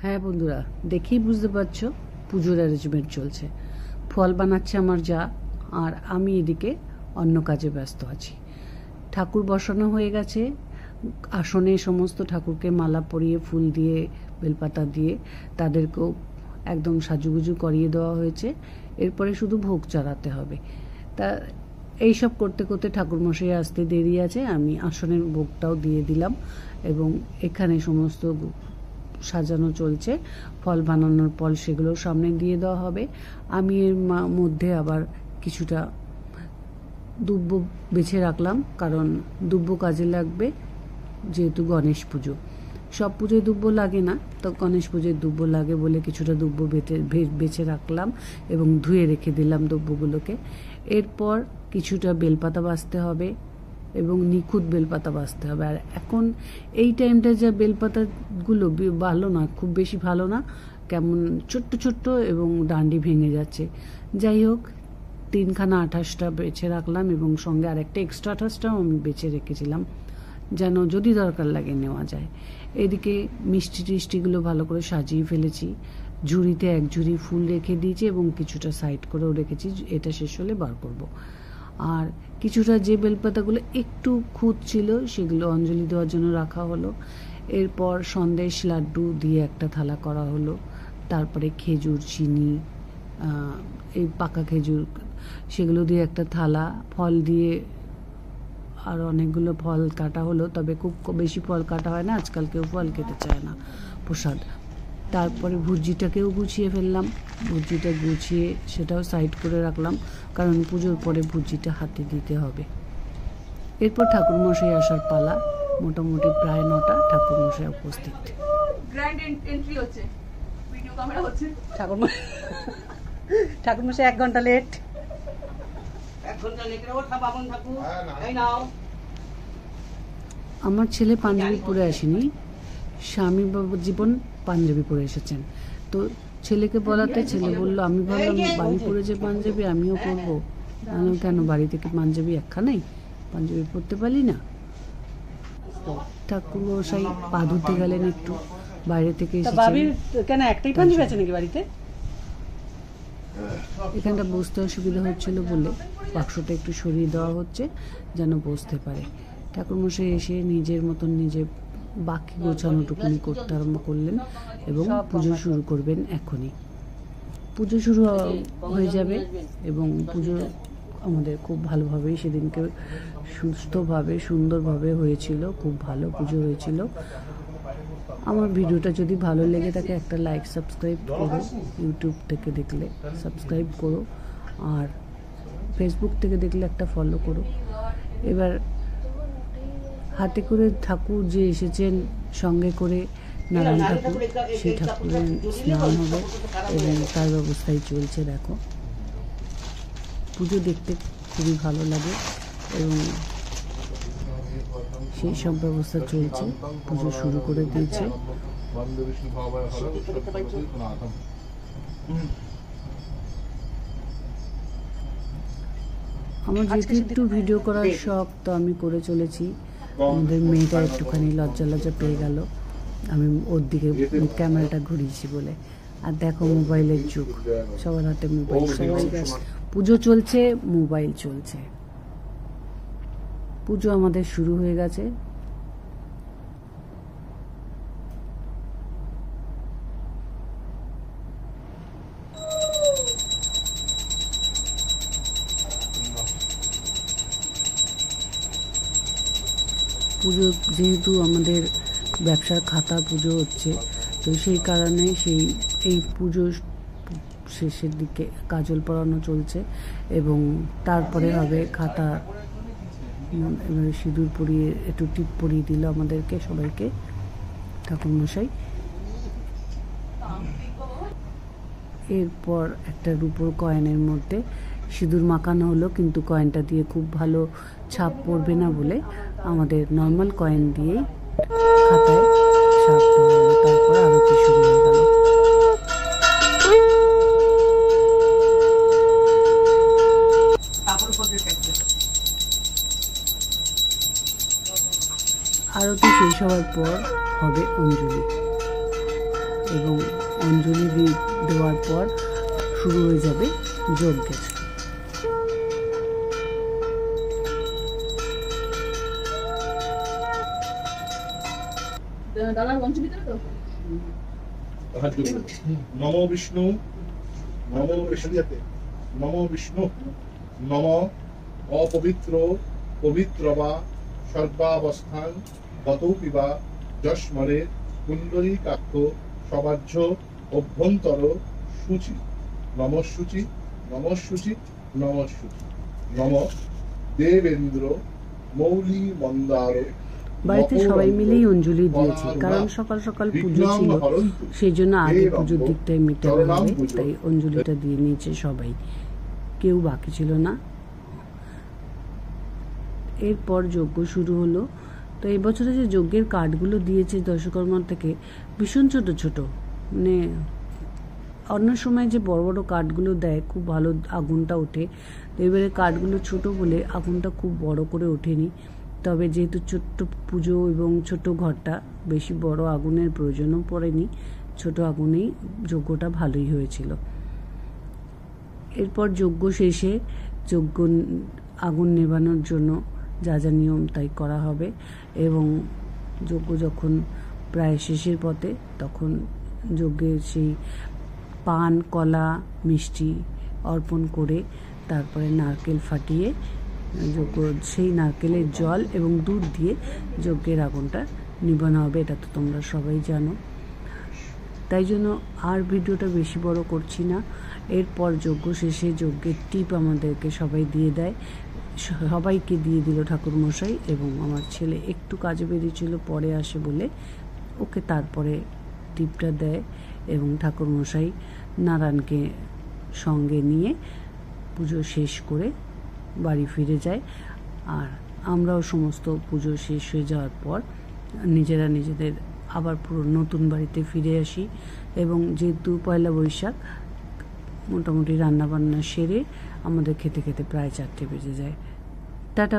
হ্যাঁ বন্ধুরা, দেখেই বুঝতে পারছো পুজোর অ্যারেঞ্জমেন্ট চলছে। ফল বানাচ্ছে আমার যা, আর আমি এদিকে অন্য কাজে ব্যস্ত আছি। ঠাকুর বসানো হয়ে গেছে, আসনে সমস্ত ঠাকুরকে মালা পরিয়ে ফুল দিয়ে বেলপাতা দিয়ে তাদেরকেও একদম সাজুগুজু করিয়ে দেওয়া হয়েছে। এরপরে শুধু ভোগ চড়াতে হবে। তা এইসব করতে করতে ঠাকুরমশাই আসতে দেরি আছে। আমি আসনের ভোগটাও দিয়ে দিলাম এবং এখানে সমস্ত সাজানো চলছে। ফল বানানোর পর সেগুলো সামনে দিয়ে দেওয়া হবে। আমি এর মধ্যে আবার কিছুটা দুব্ব বেছে রাখলাম, কারণ দুব্ব কাজে লাগবে, যেহেতু গণেশ পুজো। সব পুজোয় দুব্ব লাগে না, তো গণেশ পুজোয় দুব্ব লাগে বলে কিছুটা দুব্ব বেছে রাখলাম এবং ধুয়ে রেখে দিলাম দুব্বগুলোকে। এরপর কিছুটা বেলপাতা বাছতে হবে এবং নিখুঁত বেলপাতা বাছতে হবে। আর এখন এই টাইমটা যা বেলপাতাগুলো ভালো না, খুব বেশি ভালো না, কেমন ছোট্ট ছোট্ট এবং ডান্ডি ভেঙে যাচ্ছে। যাই হোক, 3খানা 28টা বেছে রাখলাম এবং সঙ্গে আরেকটা এক্সট্রা 28টাও আমি বেছে রেখেছিলাম, যেন যদি দরকার লাগে নেওয়া যায়। এদিকে মিষ্টি টিষ্টিগুলো ভালো করে সাজিয়ে ফেলেছি। ঝুড়িতে এক ঝুড়ি ফুল রেখে দিয়েছি এবং কিছুটা সাইড করেও রেখেছি, এটা শেষ হলে বার করব। আর কিছুটা যে বেলপাতাগুলো একটু খুঁত ছিল সেগুলো অঞ্জলি দেওয়ার জন্য রাখা হলো। এরপর সন্দেশ লাড্ডু দিয়ে একটা থালা করা হলো। তারপরে খেজুর, চিনি, এই পাকা খেজুর, সেগুলো দিয়ে একটা থালা, ফল দিয়ে আর অনেকগুলো ফল কাটা হলো। তবে খুব বেশি ফল কাটা হয় না, আজকাল কেউ ফল খেতে চায় না প্রসাদ। তারপরে ভুজিটাকেও গুছিয়ে ফেললাম। ভুজিটা গুছিয়ে সেটাও সাইড করে রাখলাম, কারণ পুজোর পরে ভুজিটা হাতে দিতে হবে। এরপর ঠাকুরমশাই আসার পালা। মোটামুটি প্রায় 9টা ঠাকুরমশাই উপস্থিত। ঠাকুরমশাই 1 ঘন্টা লেট। আমার ছেলে পাঞ্জাবি পরে আসেনি, স্বামী বাবু জীবন পাঞ্জাবি পরে এসেছেন। তো ছেলেকে বলাতে ছেলে বললো, আমি ভাবলাম বাড়ি পরে যে পাঞ্জাবি আমিও পরবো। কেন, বাড়ি থেকে পাঞ্জাবি একখানাই, পাঞ্জাবি পরতে পারি না? ঠাকুরমশাই পা ধুতে গেলেন একটু, বাইরে থেকে এসেছেন। কেন, একটাই পাঞ্জাবি আছে নাকি বাড়িতে? এখানটা বসতে অসুবিধা হচ্ছিল বলে বাক্সটা একটু সরিয়ে দেওয়া হচ্ছে, যেন বসতে পারে। ঠাকুরমশাই এসে নিজের মতন নিজে বাকি গোছানোটুকুনি করতে আরম্ভ করলেন এবং পুজো শুরু করবেন এখনই। পুজো শুরু হয়ে যাবে এবং পুজো আমাদের খুব ভালোভাবেই সেদিনকে সুস্থভাবে সুন্দরভাবে হয়েছিল। খুব ভালো পুজো হয়েছিল। আমার ভিডিওটা যদি ভালো লেগে থাকে একটা লাইক, সাবস্ক্রাইব করো। ইউটিউব থেকে দেখলে সাবস্ক্রাইব করো, আর ফেসবুক থেকে দেখলে একটা ফলো করো। এবার হাতে করে ঠাকুর যে এসেছেন সঙ্গে করে নারায়ণ ঠাকুর, সেই ঠাকুরের স্নান হবে এবং তার ব্যবস্থাই চলছে। দেখো, পুজো দেখতে খুবই ভালো লাগে এবং সেই সব ব্যবস্থা চলছে। পুজো শুরু করে দিয়েছে। আমার যেহেতু একটু ভিডিও করার শখ, তো আমি করে চলেছি। আমাদের মেয়েটা একটুখানি লজ্জা পেয়ে গেল আমি ওর দিকে ক্যামেরাটা ঘুরিয়েছি বলে। আর দেখো, মোবাইলের যুগ, সবার হাতে মোবাইল। পুজো চলছে, মোবাইল চলছে। পুজো আমাদের শুরু হয়ে গেছে। পুজো যেহেতু আমাদের ব্যবসার খাতা পুজো হচ্ছে, তো সেই কারণে এই পুজো শেষের দিকে কাজল পরানো চলছে এবং তারপরে হবে খাতা। এবারে সিঁদুর পরিয়ে একটু টিপ পরিয়ে দিল আমাদেরকে সবাইকে ঠাকুরমশাই। এরপর একটা রূপোর কয়েনের মধ্যে সিঁদুর মাখানো হলো, কিন্তু কয়েনটা দিয়ে খুব ভালো ছাপ পড়বে না বলে আমাদের নর্মাল কয়েন দিয়েই খাতায় ছাপ দেওয়া হলো। তারপর আরতি শুরু হয়ে গেল। আরতি শেষ হওয়ার পর হবে অঞ্জলি। এবং অঞ্জলি দেওয়ার পর শুরু হয়ে যাবে যজ্ঞের। নমো বিষ্ণু, নমো বিষ্ণু, নমো বিষ্ণু, নম অপবিত্র পবিত্র বা সর্বাবস্থান গতৌপি বা যস্মরে কুণ্ডলীকাক্ষ সবাহ্য অভ্যন্তর শুচি, নমঃশুচি, নমঃশুচি, নমঃশুচি, নম দেবেন্দ্র মৌলি মন্দার। বাড়িতে সবাই মিলেই অঞ্জলি দিয়েছে, কারণ সকাল সকাল পুজো ছিল, সেই জন্য আগে পুজোর দিকটাই মিটানো হবে, তাই অঞ্জলিটা দিয়ে নিয়েছে সবাই, কেউ বাকি ছিল না। এরপর যজ্ঞ শুরু হলো। তো এই বছরে যে যজ্ঞের কার্ডগুলো দিয়েছে দশকর্মা থেকে ভীষণ ছোট ছোট, মানে অন্য সময় যে বড় বড় কার্ডগুলো দেয় খুব ভালো আগুনটা ওঠে, তো এবারে কার্ডগুলো ছোট বলে আগুনটা খুব বড় করে ওঠেনি। তবে যেহেতু ছোট্ট পুজো এবং ছোট ঘরটা, বেশি বড় আগুনের প্রয়োজনও পড়েনি, ছোট আগুনেই যজ্ঞটা ভালোই হয়েছিল। এরপর যজ্ঞ শেষে যজ্ঞ আগুন নেভানোর জন্য যা যা নিয়ম তাই করা হবে, এবং যজ্ঞ যখন প্রায় শেষের পথে তখন যজ্ঞের সেই পান, কলা, মিষ্টি অর্পণ করে তারপরে নারকেল ফাটিয়ে যজ্ঞ, সেই নারকেলের জল এবং দুধ দিয়ে যজ্ঞের আগুনটা নিভানো হবে। এটা তো তোমরা সবাই জানো, তাই জন্য আর ভিডিওটা বেশি বড় করছি না। এরপর যজ্ঞ শেষে যজ্ঞের টিপ আমাদেরকে সবাই দিয়ে দেয়, সবাইকে দিয়ে দিল ঠাকুরমশাই, এবং আমার ছেলে একটু কাজে বেরিয়েছিল, পরে আসে বলে ওকে তারপরে টিপটা দেয়, এবং ঠাকুরমশাই নারায়ণকে সঙ্গে নিয়ে পুজো শেষ করে বাড়ি ফিরে যায়। আর আমরাও সমস্ত পুজো শেষ হয়ে যাওয়ার পর নিজেরা নিজেদের আবার পুরো নতুন বাড়িতে ফিরে আসি, এবং যেহেতু পয়লা বৈশাখ মোটামুটি রান্নাবান্না সেরে আমাদের খেতে খেতে প্রায় 4টে বেজে যায়। টাটা।